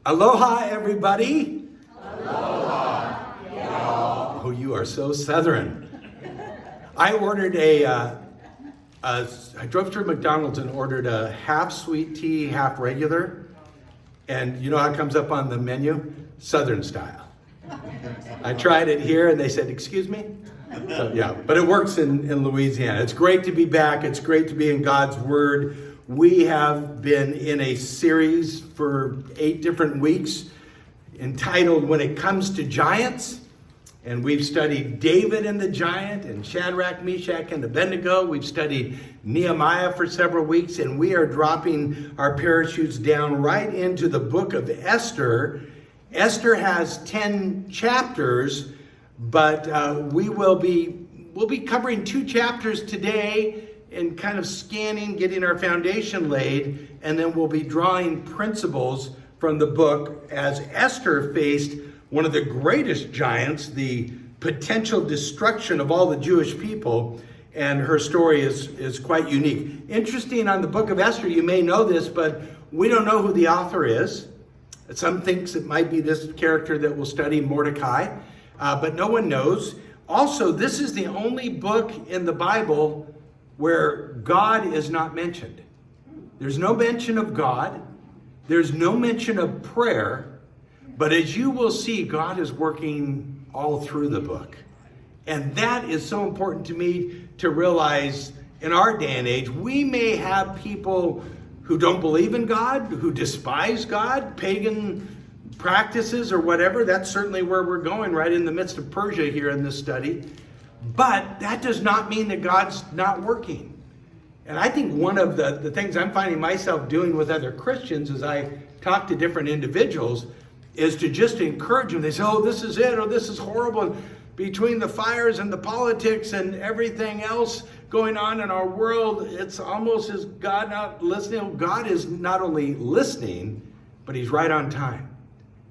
Aloha, everybody. Aloha, y'all. Oh, you are so Southern. I ordered I drove through McDonald's and ordered a half sweet tea, half regular. And you know how it comes up on the menu? Southern style. I tried it here and they said, excuse me? So, yeah, but it works in Louisiana. It's great to be back. It's great to be in God's Word. We have been in a series for 8 different weeks entitled When It Comes to Giants. And we've studied David and the giant and Shadrach, Meshach, and Abednego. We've studied Nehemiah for several weeks, and we are dropping our parachutes down right into the book of Esther. Esther has 10 chapters, but we'll be covering 2 chapters today and kind of scanning, getting our foundation laid, and then we'll be drawing principles from the book as Esther faced one of the greatest giants, the potential destruction of all the Jewish people, and her story is quite unique. Interesting on the book of Esther, you may know this, but we don't know who the author is. Some thinks it might be this character that we'll study, Mordecai, but no one knows. Also, this is the only book in the Bible where God is not mentioned. There's no mention of God. There's no mention of prayer. But as you will see, God is working all through the book. And that is so important to me to realize in our day and age. We may have people who don't believe in God, who despise God, pagan practices or whatever. That's certainly where we're going, right in the midst of Persia here in this study. But that does not mean that God's not working. And I think one of the things I'm finding myself doing with other Christians as I talk to different individuals is to just encourage them. They say, oh, this is it, or this is horrible. Between the fires and the politics and everything else going on in our world, it's almost as God not listening. God is not only listening, but he's right on time.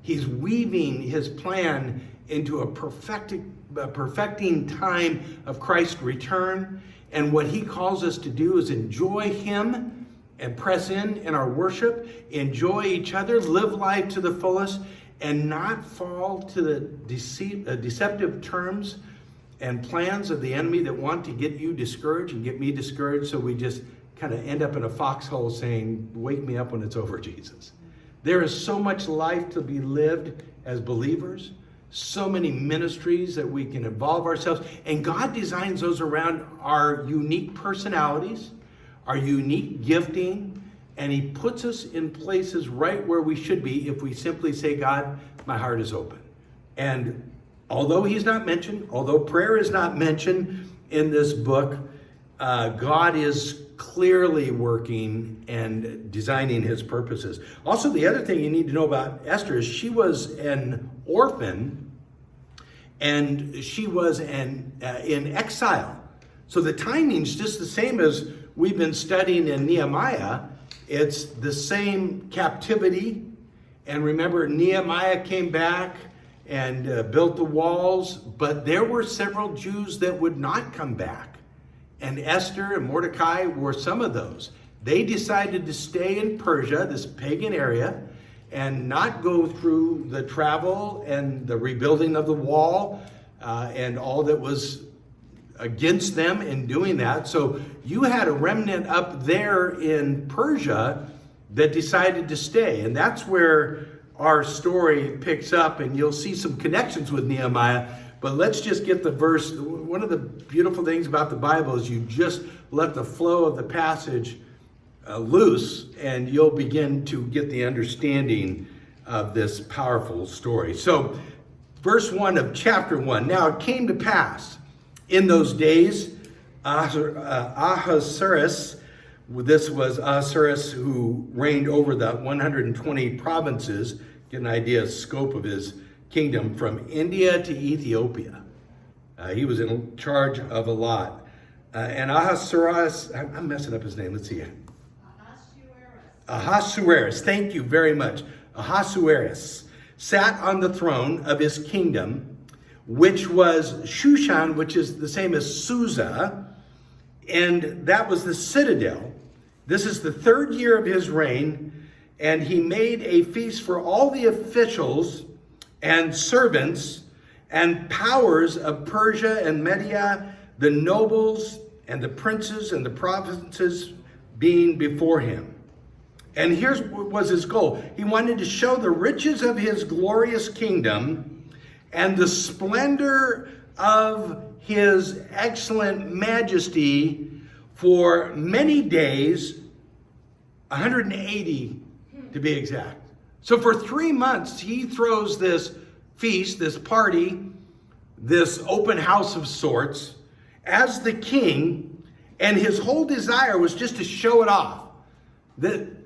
He's weaving his plan into a perfecting time of Christ's return. And what he calls us to do is enjoy him and press in our worship, enjoy each other, live life to the fullest, and not fall to the deceptive terms and plans of the enemy that want to get you discouraged and get me discouraged. So we just kind of end up in a foxhole saying, wake me up when it's over, Jesus. There is so much life to be lived as believers, so many ministries that we can involve ourselves. And God designs those around our unique personalities, our unique gifting, and he puts us in places right where we should be if we simply say, God, my heart is open. And although he's not mentioned, although prayer is not mentioned in this book, God is clearly working and designing his purposes. Also, the other thing you need to know about Esther is she was an orphan and she was in exile. So the timing's just the same as we've been studying in Nehemiah. It's the same captivity. And remember, Nehemiah came back and built the walls, but there were several Jews that would not come back. And Esther and Mordecai were some of those. They decided to stay in Persia, this pagan area, and not go through the travel and the rebuilding of the wall and all that was against them in doing that. So you had a remnant up there in Persia that decided to stay. And that's where our story picks up, and you'll see some connections with Nehemiah. But let's just get the verse. One of the beautiful things about the Bible is you just let the flow of the passage loose, and you'll begin to get the understanding of this powerful story. So verse 1 of chapter 1. Now it came to pass in those days, Ahasuerus, this was Ahasuerus who reigned over the 120 provinces, get an idea of the scope of his kingdom, from India to Ethiopia. He was in charge of a lot. And Ahasuerus, I'm messing up his name, let's see. Ahasuerus, thank you very much. Ahasuerus sat on the throne of his kingdom, which was Shushan, which is the same as Susa, and that was the citadel. This is the 3rd year of his reign, and he made a feast for all the officials and servants and powers of Persia and Media, the nobles and the princes and the provinces being before him. And here's what was his goal. He wanted to show the riches of his glorious kingdom and the splendor of his excellent majesty for many days, 180 to be exact. So for 3 months, he throws this feast, this party, this open house of sorts, as the king, and his whole desire was just to show it off. The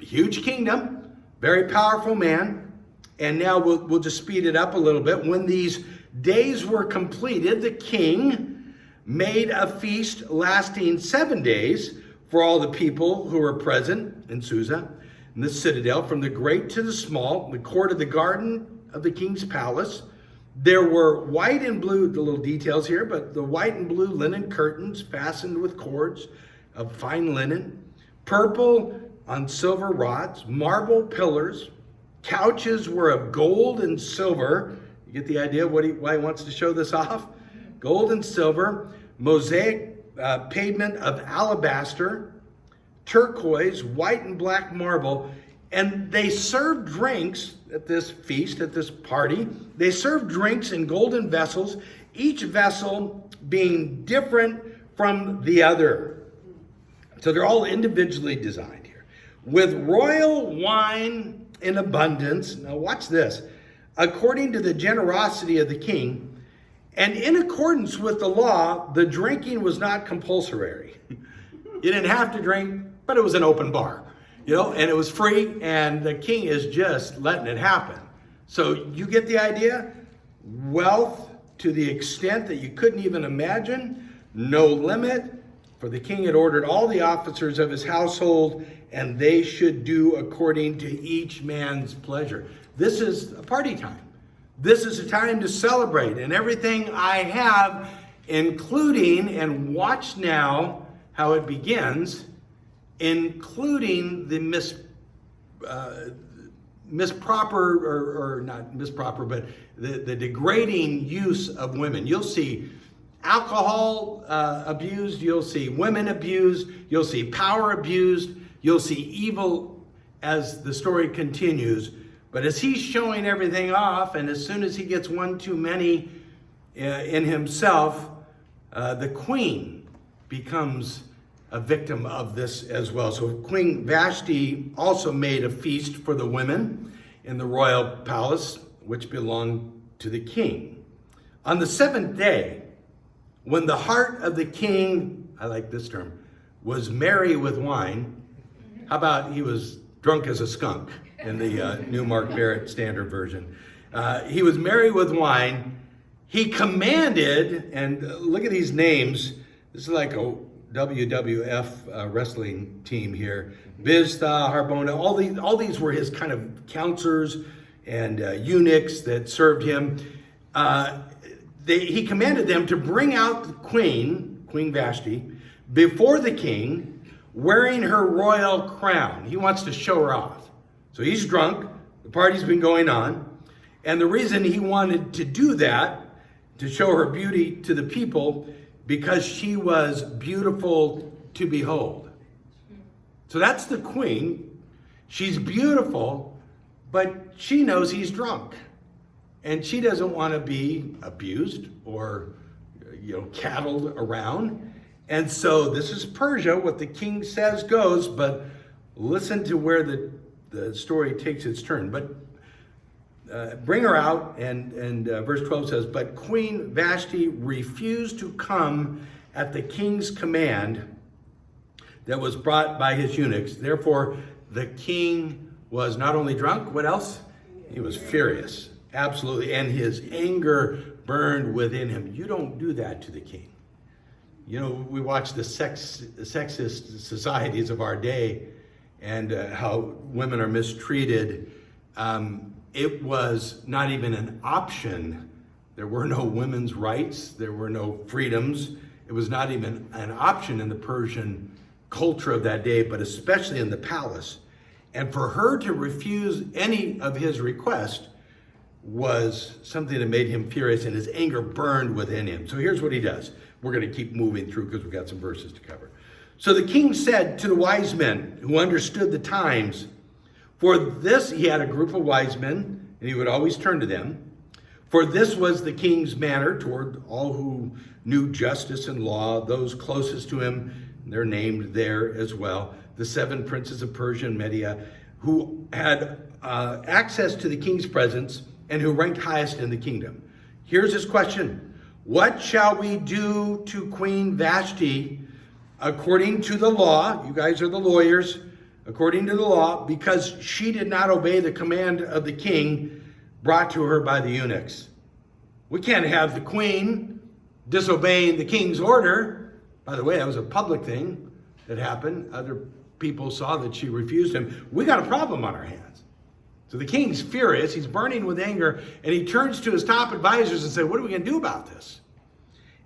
huge kingdom, very powerful man, and now we'll just speed it up a little bit. When these days were completed, the king made a feast lasting 7 days for all the people who were present in Susa, in the citadel, from the great to the small, the court of the garden of the king's palace. There were white and blue, the little details here, but the white and blue linen curtains fastened with cords of fine linen, purple on silver rods, marble pillars, couches were of gold and silver. You get the idea of why he wants to show this off? Gold and silver, mosaic pavement of alabaster, turquoise, white and black marble, and they served drinks at this feast, at this party. They served drinks in golden vessels, each vessel being different from the other. So they're all individually designed here. With royal wine in abundance, now watch this, according to the generosity of the king, and in accordance with the law, the drinking was not compulsory. You didn't have to drink, but it was an open bar, and it was free, and the king is just letting it happen. So you get the idea? Wealth to the extent that you couldn't even imagine, no limit, for the king had ordered all the officers of his household, and they should do according to each man's pleasure. This is a party time. This is a time to celebrate, and everything I have, including, and watch now how it begins, including the the degrading use of women. You'll see alcohol abused, you'll see women abused, you'll see power abused, you'll see evil as the story continues. But as he's showing everything off, and as soon as he gets one too many in himself, the queen becomes a victim of this as well. So Queen Vashti also made a feast for the women in the royal palace, which belonged to the king. On the 7th day, when the heart of the king, I like this term, was merry with wine, how about he was drunk as a skunk in the New Mark Barrett Standard Version. He was merry with wine. He commanded, and look at these names. This is like a WWF wrestling team here. Biztha, Harbona, all these were his kind of counselors and eunuchs that served him. He commanded them to bring out the Queen Vashti, before the king, wearing her royal crown. He wants to show her off. So he's drunk, the party's been going on, and the reason he wanted to do that, to show her beauty to the people, because she was beautiful to behold. So that's the queen. She's beautiful, but she knows he's drunk. And she doesn't want to be abused or, cattled around. And so this is Persia. What the king says goes, but listen to where the story takes its turn. But bring her out, and verse 12 says, but Queen Vashti refused to come at the king's command that was brought by his eunuchs. Therefore, the king was not only drunk, what else? He was furious, absolutely, and his anger burned within him. You don't do that to the king. We watch the sexist societies of our day and how women are mistreated. It was not even an option. There were no women's rights. There were no freedoms. It was not even an option in the Persian culture of that day, but especially in the palace. And for her to refuse any of his requests was something that made him furious, and his anger burned within him. So here's what he does. We're going to keep moving through because we've got some verses to cover. So the king said to the wise men who understood the times, for this, he had a group of wise men, and he would always turn to them. For this was the king's manner toward all who knew justice and law, those closest to him, they're named there as well, the 7 princes of Persia and Media, who had access to the king's presence and who ranked highest in the kingdom. Here's his question. What shall we do to Queen Vashti according to the law? You guys are the lawyers. According to the law, because she did not obey the command of the king brought to her by the eunuchs. We can't have the queen disobeying the king's order. By the way, that was a public thing that happened. Other people saw that she refused him. We got a problem on our hands. So the king's furious. He's burning with anger. And he turns to his top advisors and says, what are we going to do about this?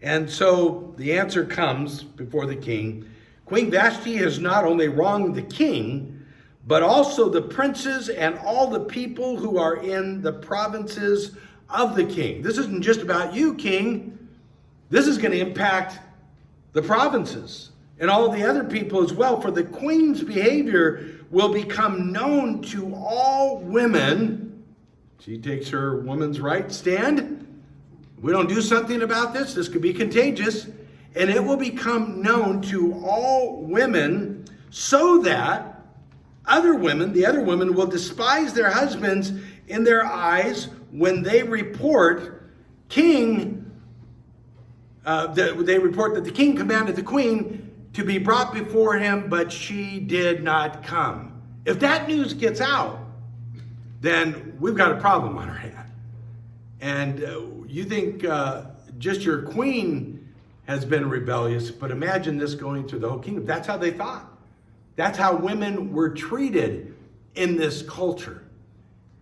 And so the answer comes before the king. Queen Vashti has not only wronged the king, but also the princes and all the people who are in the provinces of the king. This isn't just about you, king. This is going to impact the provinces and all the other people as well. For the queen's behavior will become known to all women. She takes her woman's right stand. We don't do something about this. This could be contagious. And it will become known to all women so that the other women will despise their husbands in their eyes when they report that the king commanded the queen to be brought before him, but she did not come. If that news gets out, then we've got a problem on our hand. And you think just your queen has been rebellious, but imagine this going through the whole kingdom. That's how they thought. That's how women were treated in this culture.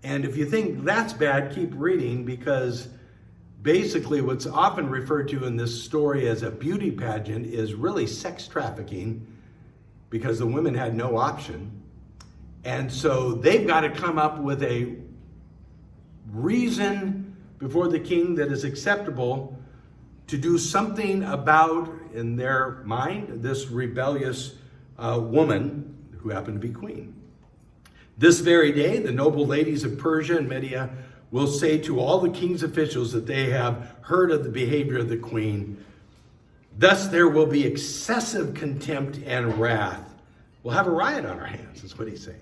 And if you think that's bad, keep reading, because basically what's often referred to in this story as a beauty pageant is really sex trafficking, because the women had no option. And so they've got to come up with a reason before the king that is acceptable to do something about, in their mind, this rebellious woman who happened to be queen. This very day, the noble ladies of Persia and Media will say to all the king's officials that they have heard of the behavior of the queen. Thus there will be excessive contempt and wrath. We'll have a riot on our hands, is what he's saying.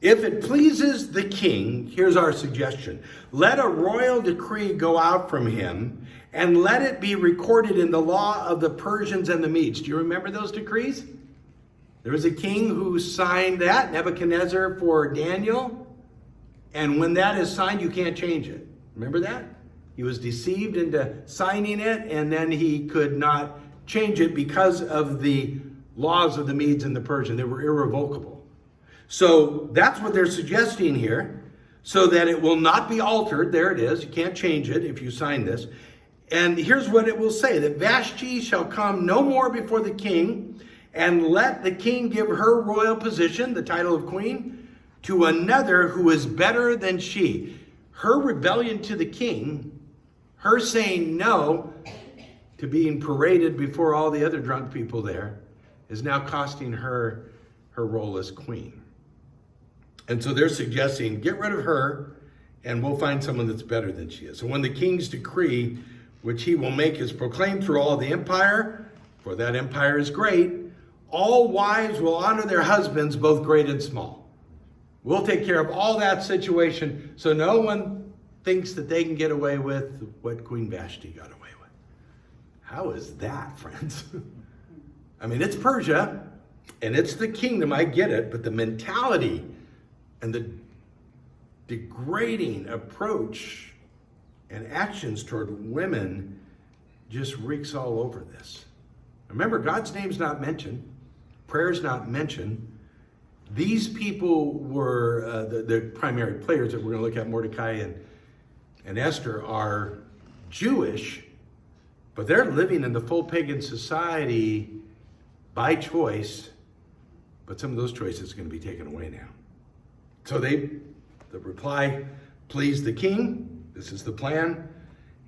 If it pleases the king, here's our suggestion. Let a royal decree go out from him, and let it be recorded in the law of the Persians and the Medes. Do you remember those decrees? There was a king who signed that, Nebuchadnezzar, for Daniel. And when that is signed, you can't change it. Remember that? He was deceived into signing it, and then he could not change it because of the laws of the Medes and the Persians. They were irrevocable. So that's what they're suggesting here, so that it will not be altered. There it is. You can't change it if you sign this. And here's what it will say, that Vashti shall come no more before the king, and let the king give her royal position, the title of queen, to another who is better than she. Her rebellion to the king, her saying no to being paraded before all the other drunk people there, is now costing her her role as queen. And so they're suggesting, get rid of her, and we'll find someone that's better than she is. So when the king's decree, which he will make, is proclaimed through all the empire, for that empire is great, all wives will honor their husbands, both great and small. We'll take care of all that situation, so no one thinks that they can get away with what Queen Vashti got away with. How is that, friends? I mean, it's Persia, and it's the kingdom, I get it, but the mentality and the degrading approach and actions toward women just reeks all over this. Remember, God's name's not mentioned. Prayer's not mentioned. These people were the primary players that we're going to look at. Mordecai and Esther are Jewish, but they're living in the full pagan society by choice, But some of those choices are going to be taken away now. So the reply pleased the king. This is the plan.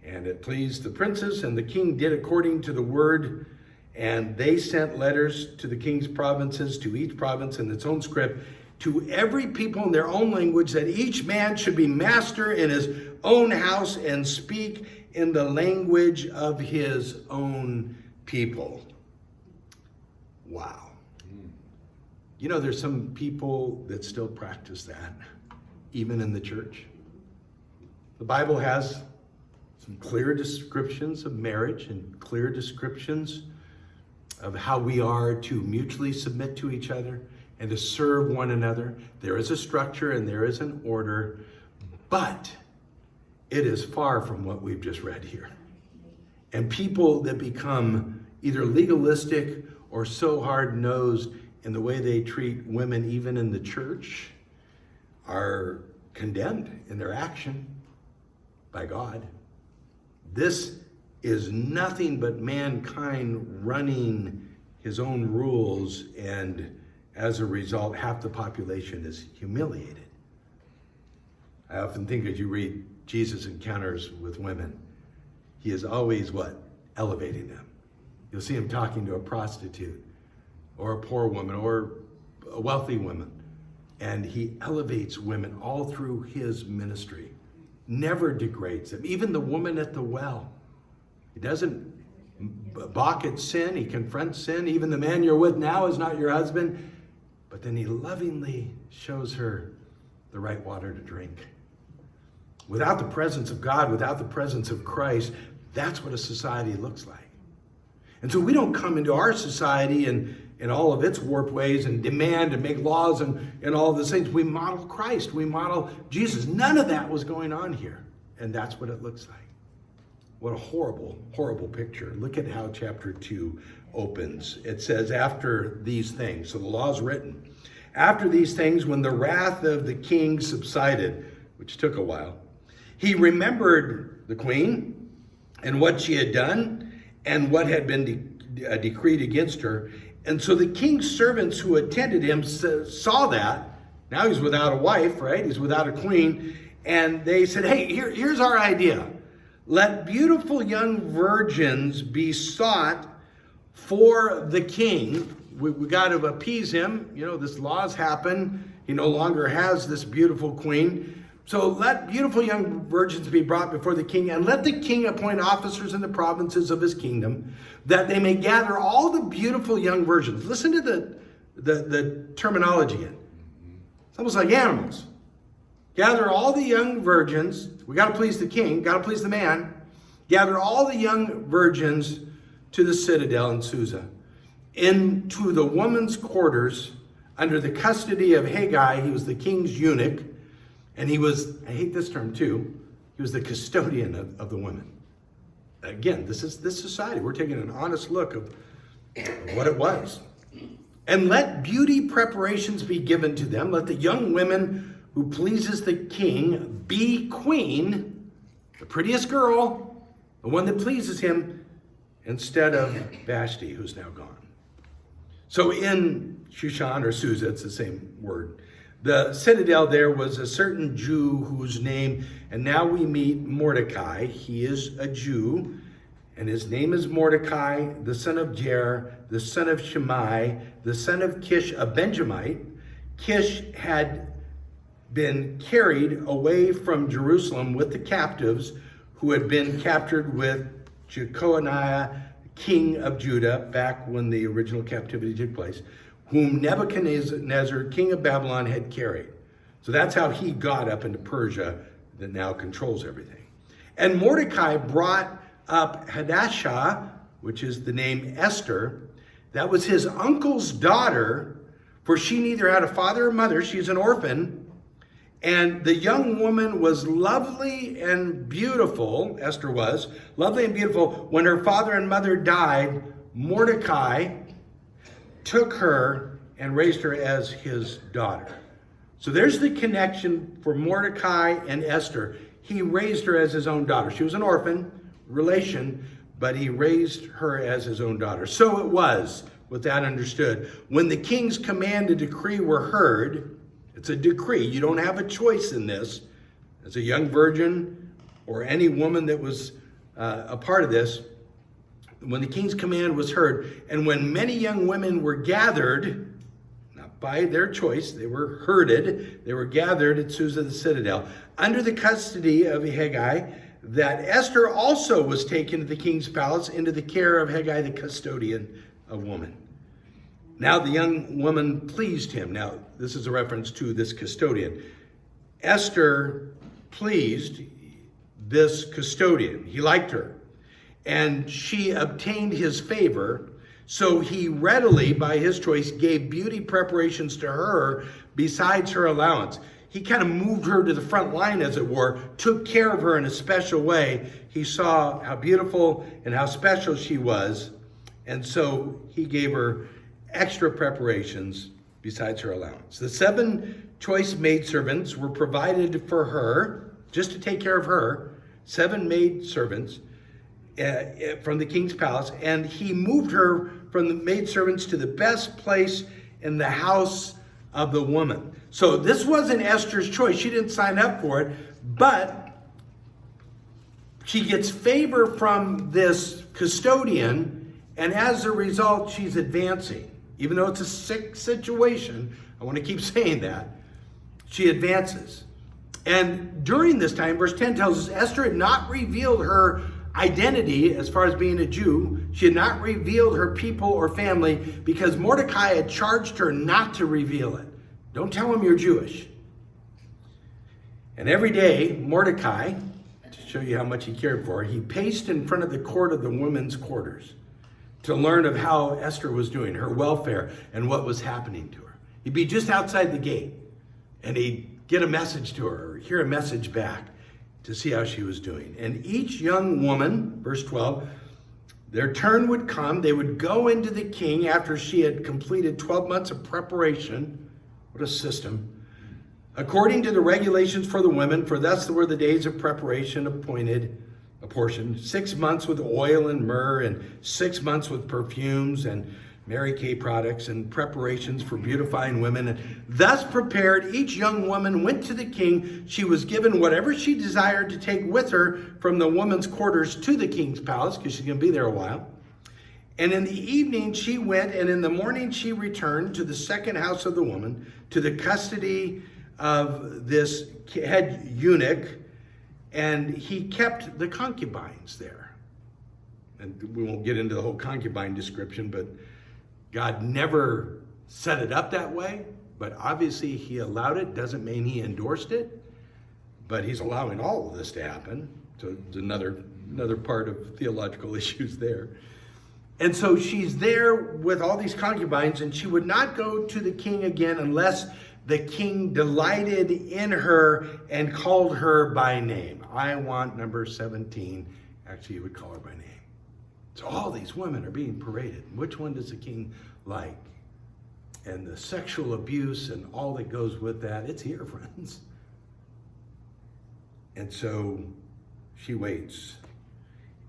And it pleased the princes, and the king did according to the word. And they sent letters to the king's provinces, to each province in its own script, to every people in their own language, that each man should be master in his own house and speak in the language of his own people. Wow. You know, there's some people that still practice that, even in the church. The Bible has some clear descriptions of marriage and clear descriptions of how we are to mutually submit to each other and to serve one another. There is a structure and there is an order, but it is far from what we've just read here. And people that become either legalistic or so hard-nosed in the way they treat women, even in the church, are condemned in their action by God. This is nothing but mankind running his own rules, and as a result, half the population is humiliated. I often think as you read Jesus' encounters with women, he is always what? Elevating them. You'll see him talking to a prostitute or a poor woman or a wealthy woman, and he elevates women all through his ministry. Never degrades them. Even the woman at the well. He doesn't balk at sin. He confronts sin. Even the man you're with now is not your husband. But then he lovingly shows her the right water to drink. Without the presence of God, without the presence of Christ, that's what a society looks like. And so we don't come into our society in all of its warped ways and demand and make laws and all of these things. We model Christ. We model Jesus. None of that was going on here. And that's what it looks like. What a horrible, horrible picture. Look at how chapter 2 opens. It says, after these things, so the law is written. After these things, when the wrath of the king subsided, which took a while, he remembered the queen and what she had done and what had been decreed against her. And so the king's servants who attended him saw that. Now he's without a wife, right? He's without a queen. And they said, hey, here's our idea. Let beautiful young virgins be sought for the king. We got to appease him. You know, this law's happened. He no longer has this beautiful queen. So let beautiful young virgins be brought before the king, and let the king appoint officers in the provinces of his kingdom, that they may gather all the beautiful young virgins. Listen to the terminology. It's almost like animals. Gather all the young virgins. We got to please the king, got to please the man. Gather all the young virgins to the citadel in Susa, into the woman's quarters, under the custody of Haggai. He was the king's eunuch. And he was, I hate this term too, he was the custodian of the women. Again, this is this society. We're taking an honest look of what it was. And let beauty preparations be given to them. Let the young women who pleases the king be queen, the prettiest girl, the one that pleases him, instead of Vashti, who's now gone. So in Shushan or Susa, it's the same word. The citadel there was a certain Jew whose name, and now we meet Mordecai. He is a Jew, and his name is Mordecai, the son of Jair, the son of Shimei, the son of Kish, a Benjamite. Kish had been carried away from Jerusalem with the captives who had been captured with Jeconiah, king of Judah, back when the original captivity took place, whom Nebuchadnezzar, king of Babylon, had carried. So that's how he got up into Persia that now controls everything. And Mordecai brought up Hadassah, which is the name Esther. That was his uncle's daughter, for she neither had a father or mother. She's an orphan. And the young woman was lovely and beautiful, Esther was, lovely and beautiful. When her father and mother died, Mordecai took her and raised her as his daughter. So there's the connection for Mordecai and Esther. He raised her as his own daughter. She was an orphan relation, but he raised her as his own daughter. So it was with that understood. When the king's command and decree were heard, it's a decree. You don't have a choice in this. As a young virgin or any woman that was a part of this, when the king's command was heard, and when many young women were gathered, not by their choice, they were herded, they were gathered at Susa the citadel, under the custody of Hegai, that Esther also was taken to the king's palace into the care of Hegai the custodian of woman. Now the young woman pleased him. Now this is a reference to this custodian. Esther pleased this custodian. He liked her. And she obtained his favor. So he readily, by his choice, gave beauty preparations to her besides her allowance. He kind of moved her to the front line, as it were, took care of her in a special way. He saw how beautiful and how special she was. And so he gave her extra preparations besides her allowance. The 7 choice maidservants were provided for her, just to take care of her, 7 maidservants from the king's palace, and he moved her from the maidservants to the best place in the house of the woman. So this wasn't Esther's choice. She didn't sign up for it, but she gets favor from this custodian, and as a result, she's advancing. Even though it's a sick situation, I want to keep saying that, she advances. And during this time, verse 10 tells us, Esther had not revealed her identity as far as being a Jew. She had not revealed her people or family because Mordecai had charged her not to reveal it. Don't tell him you're Jewish. And every day, Mordecai, to show you how much he cared for her, he paced in front of the court of the women's quarters to learn of how Esther was doing, her welfare, and what was happening to her. He'd be just outside the gate, and he'd get a message to her, or hear a message back to see how she was doing. And each young woman, verse 12, their turn would come. They would go into the king after she had completed 12 months of preparation. What a system. According to the regulations for the women, for thus were the days of preparation apportioned, 6 months with oil and myrrh, and 6 months with perfumes and Mary Kay products and preparations for beautifying women. And thus prepared, each young woman went to the king. She was given whatever she desired to take with her from the woman's quarters to the king's palace, because she's going to be there a while. And in the evening she went, and in the morning she returned to the second house of the woman, to the custody of this head eunuch, and he kept the concubines there. And we won't get into the whole concubine description, but God never set it up that way, but obviously he allowed it. Doesn't mean he endorsed it, but he's allowing all of this to happen. So it's another part of theological issues there. And so she's there with all these concubines, and she would not go to the king again unless the king delighted in her and called her by name. I want number 17. Actually, he would call her by name. So all these women are being paraded. Which one does the king like? And the sexual abuse and all that goes with that, it's here, friends. And so she waits.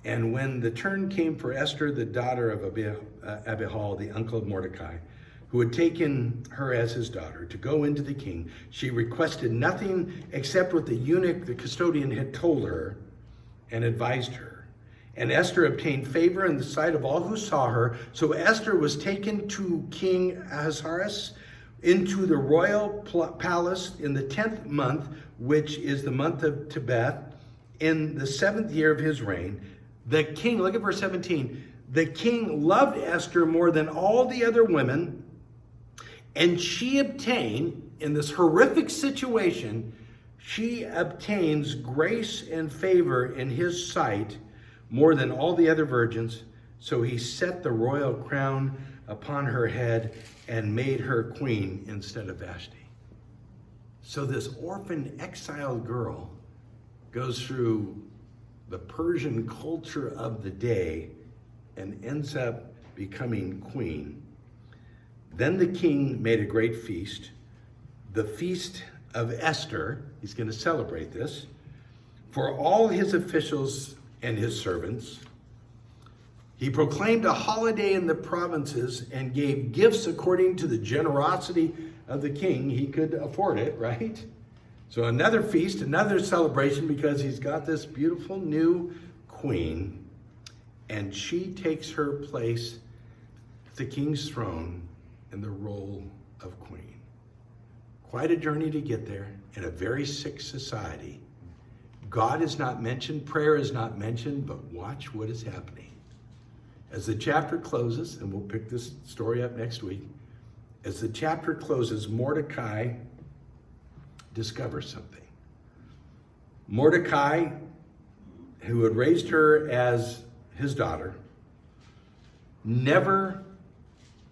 And when the turn came for Esther, the daughter of Abihail, the uncle of Mordecai, who had taken her as his daughter, to go into the king, she requested nothing except what the eunuch, the custodian, had told her and advised her. And Esther obtained favor in the sight of all who saw her. So Esther was taken to King Ahasuerus into the royal palace in the 10th month, which is the month of Tebeth, in the 7th year of his reign. The king, look at verse 17, the king loved Esther more than all the other women, and she obtained, in this horrific situation, she obtains grace and favor in his sight more than all the other virgins. So he set the royal crown upon her head and made her queen instead of Vashti. So this orphan exiled girl goes through the Persian culture of the day and ends up becoming queen. Then the king made a great feast, the feast of Esther. He's going to celebrate this for all his officials and his servants. He proclaimed a holiday in the provinces and gave gifts according to the generosity of the king. He could afford it, right? So another feast, another celebration, because he's got this beautiful new queen, and she takes her place at the king's throne in the role of queen. Quite a journey to get there in a very sick society. God is not mentioned, prayer is not mentioned, but watch what is happening. As the chapter closes, and we'll pick this story up next week, as the chapter closes, Mordecai discovers something. Mordecai, who had raised her as his daughter, never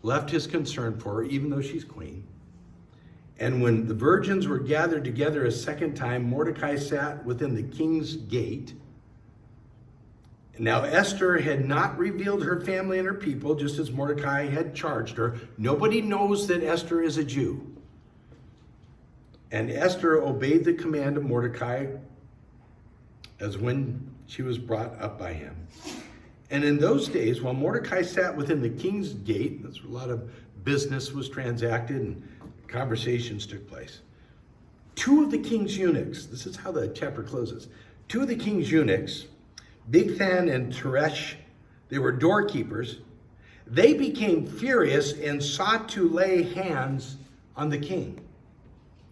left his concern for her, even though she's queen. And when the virgins were gathered together a second time, Mordecai sat within the king's gate. Now Esther had not revealed her family and her people, just as Mordecai had charged her. Nobody knows that Esther is a Jew. And Esther obeyed the command of Mordecai as when she was brought up by him. And in those days, while Mordecai sat within the king's gate, that's where a lot of business was transacted and conversations took place. Two of the king's eunuchs, this is how the chapter closes. Two of the king's eunuchs, Bigthan and Teresh, they were doorkeepers. They became furious and sought to lay hands on the king.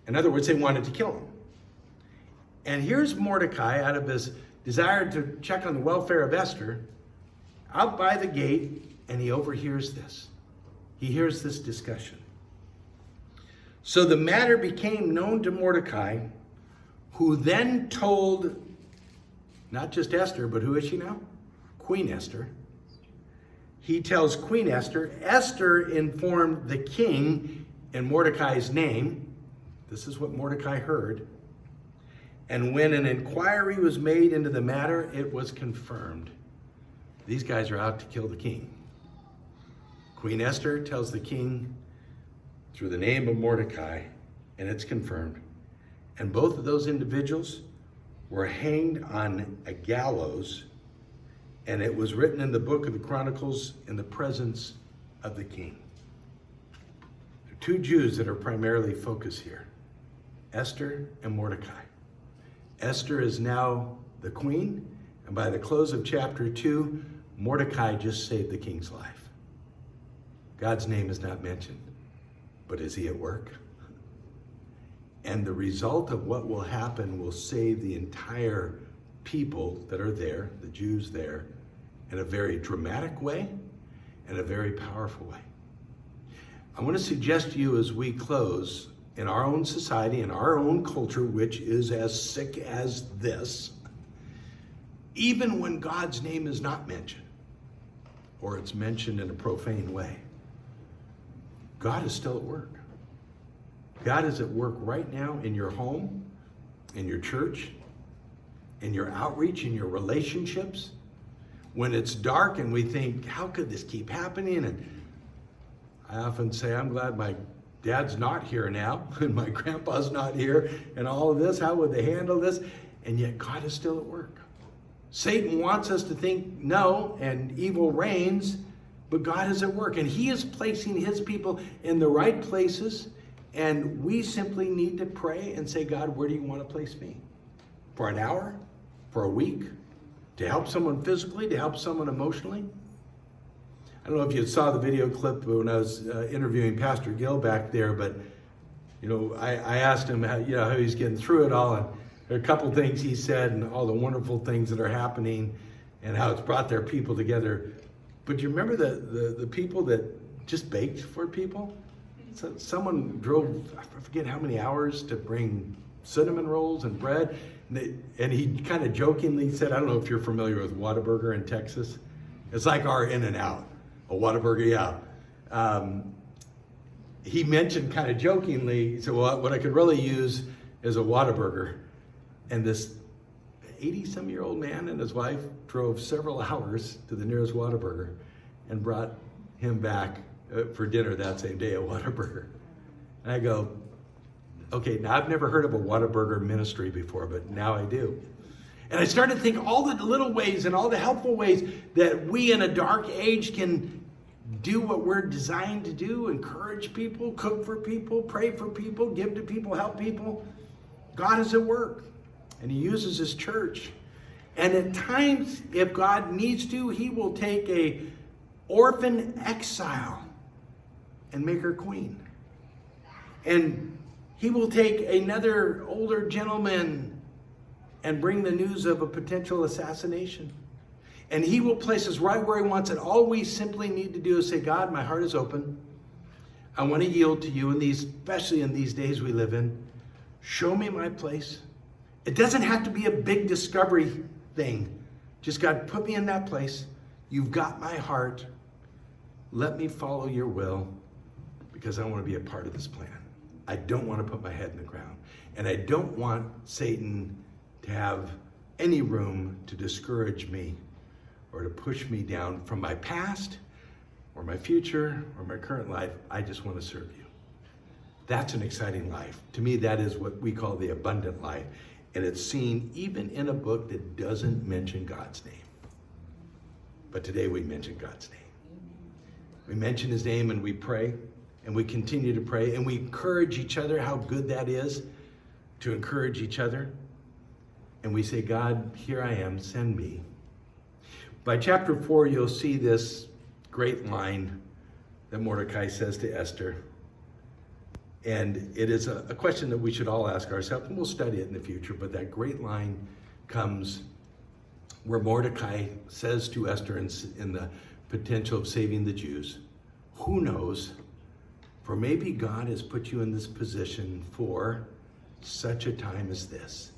In other words, they wanted to kill him. And here's Mordecai, out of his desire to check on the welfare of Esther, out by the gate, and he overhears this. He hears this discussion. So the matter became known to Mordecai, who then told not just Esther, but who is she now? Queen Esther. He tells Queen Esther. Esther informed the king in Mordecai's name. This is what Mordecai heard. And when an inquiry was made into the matter, it was confirmed. These guys are out to kill the king. Queen Esther tells the king through the name of Mordecai, and it's confirmed. And both of those individuals were hanged on a gallows, and it was written in the book of the Chronicles in the presence of the king. There are two Jews that are primarily focused here, Esther and Mordecai. Esther is now the queen, and by the close of chapter 2, Mordecai just saved the king's life. God's name is not mentioned, but is he at work? And the result of what will happen will save the entire people that are there, the Jews there, in a very dramatic way and a very powerful way. I want to suggest to you as we close, in our own society, in our own culture, which is as sick as this, even when God's name is not mentioned, or it's mentioned in a profane way, God is still at work. God is at work right now in your home, in your church, in your outreach, in your relationships. When it's dark and we think, how could this keep happening? And I often say, I'm glad my dad's not here now, and my grandpa's not here, and all of this, how would they handle this? And yet God is still at work. Satan wants us to think no, and evil reigns, but God is at work, and he is placing his people in the right places, and we simply need to pray and say, God, where do you want to place me? For an hour? For a week? To help someone physically? To help someone emotionally? I don't know if you saw the video clip when I was interviewing Pastor Gill back there, but I asked him how he's getting through it all, and there are a couple things he said and all the wonderful things that are happening and how it's brought their people together. But do you remember the people that just baked for people? So someone drove, I forget how many hours, to bring cinnamon rolls and bread. And he kind of jokingly said, I don't know if you're familiar with Whataburger in Texas. It's like our In-N-Out. A Whataburger, yeah. He mentioned kind of jokingly, he said, well, what I could really use is a Whataburger. And this 80-some-year-old man and his wife drove several hours to the nearest Whataburger and brought him back for dinner that same day at Whataburger. And I go, okay, now I've never heard of a Whataburger ministry before, but now I do. And I started to think all the little ways and all the helpful ways that we in a dark age can do what we're designed to do, encourage people, cook for people, pray for people, give to people, help people. God is at work, and he uses his church. And at times, if God needs to, he will take a orphan exile and make her queen. And he will take another older gentleman and bring the news of a potential assassination. And he will place us right where he wants it. All we simply need to do is say, God, my heart is open. I want to yield to you, especially in these days we live in. Show me my place. It doesn't have to be a big discovery thing. Just, God, put me in that place. You've got my heart. Let me follow your will, because I want to be a part of this plan. I don't want to put my head in the ground. And I don't want Satan to have any room to discourage me or to push me down from my past or my future or my current life. I just want to serve you. That's an exciting life. To me, that is what we call the abundant life. And it's seen even in a book that doesn't mention God's name. But today we mention God's name. We mention his name and we pray, and we continue to pray, and we encourage each other. How good that is to encourage each other. And we say, God, here I am, send me. By chapter 4, you'll see this great line that Mordecai says to Esther. And it is a question that we should all ask ourselves, and we'll study it in the future. But that great line comes where Mordecai says to Esther in the potential of saving the Jews, who knows, for maybe God has put you in this position for such a time as this.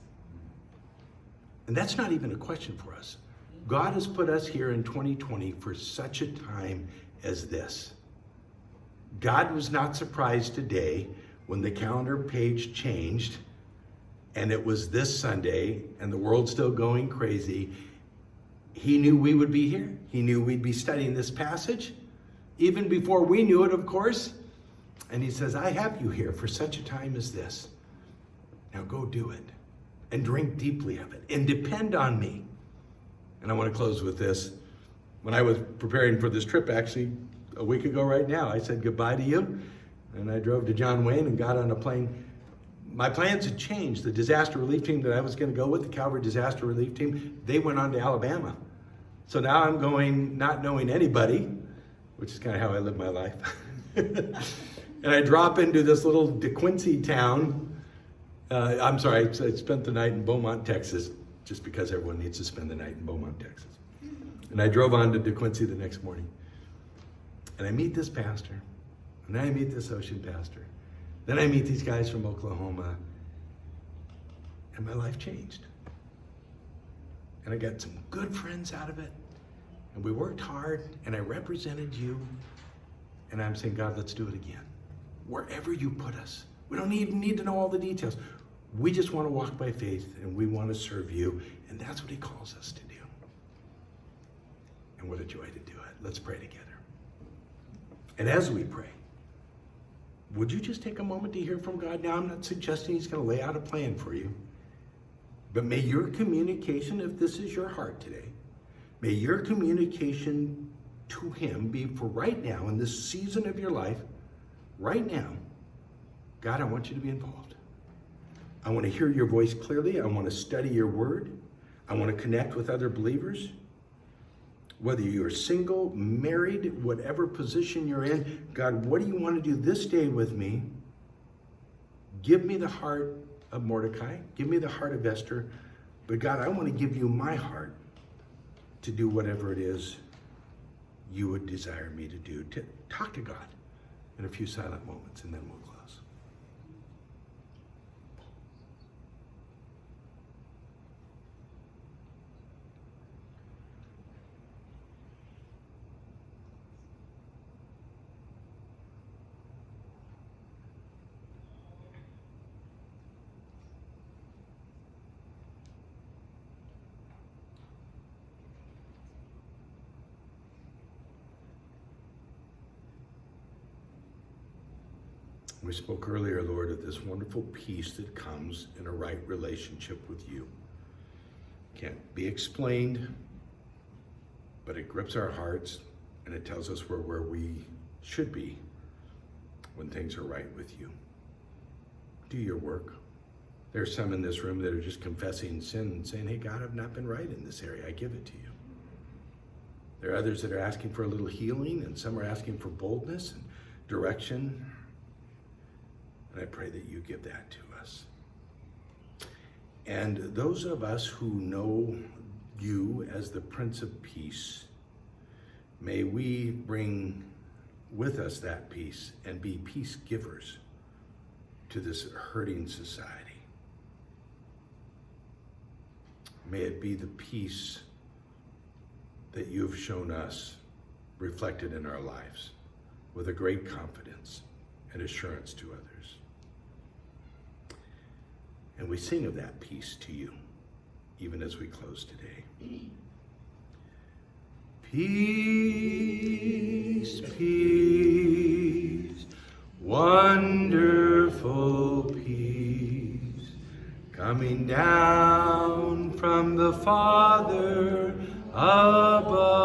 And that's not even a question for us. God has put us here in 2020 for such a time as this. God was not surprised today when the calendar page changed and it was this Sunday and the world's still going crazy. He knew we would be here. He knew we'd be studying this passage, even before we knew it, of course. And he says, I have you here for such a time as this. Now go do it and drink deeply of it and depend on me. And I want to close with this. When I was preparing for this trip, actually, a week ago right now, I said goodbye to you. And I drove to John Wayne and got on a plane. My plans had changed. The disaster relief team that I was going to go with, the Calvary disaster relief team, they went on to Alabama. So now I'm going not knowing anybody, which is kind of how I live my life. And I drop into this little DeQuincy town. I spent the night in Beaumont, Texas, just because everyone needs to spend the night in Beaumont, Texas. And I drove on to DeQuincy the next morning. And I meet this pastor. And then I meet this ocean pastor. Then I meet these guys from Oklahoma. And my life changed. And I got some good friends out of it. And we worked hard. And I represented you. And I'm saying, God, let's do it again. Wherever you put us. We don't even need to know all the details. We just want to walk by faith. And we want to serve you. And that's what he calls us to do. And what a joy to do it. Let's pray together. And as we pray, would you just take a moment to hear from God? Now, I'm not suggesting he's going to lay out a plan for you. But may your communication, if this is your heart today, may your communication to him be for right now, in this season of your life, right now, God, I want you to be involved. I want to hear your voice clearly. I want to study your word. I want to connect with other believers. Whether you're single, married, whatever position you're in, God, what do you want to do this day with me? Give me the heart of Mordecai. Give me the heart of Esther. But God, I want to give you my heart to do whatever it is you would desire me to do. To talk to God in a few silent moments, and then we'll close. We spoke earlier, Lord, of this wonderful peace that comes in a right relationship with you. Can't be explained, but it grips our hearts and it tells us we're where we should be when things are right with you. Do your work. There's some in this room that are just confessing sin and saying, hey, God, I've not been right in this area. I give it to you. There are others that are asking for a little healing, and some are asking for boldness and direction. And I pray that you give that to us. And those of us who know you as the Prince of Peace, may we bring with us that peace and be peace givers to this hurting society. May it be the peace that you've shown us reflected in our lives with a great confidence and assurance to others. And we sing of that peace to you, even as we close today. Peace, peace, wonderful peace, coming down from the Father above.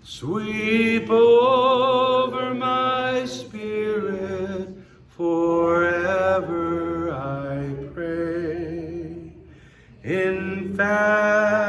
Sweep over my spirit forever, I pray. In fact,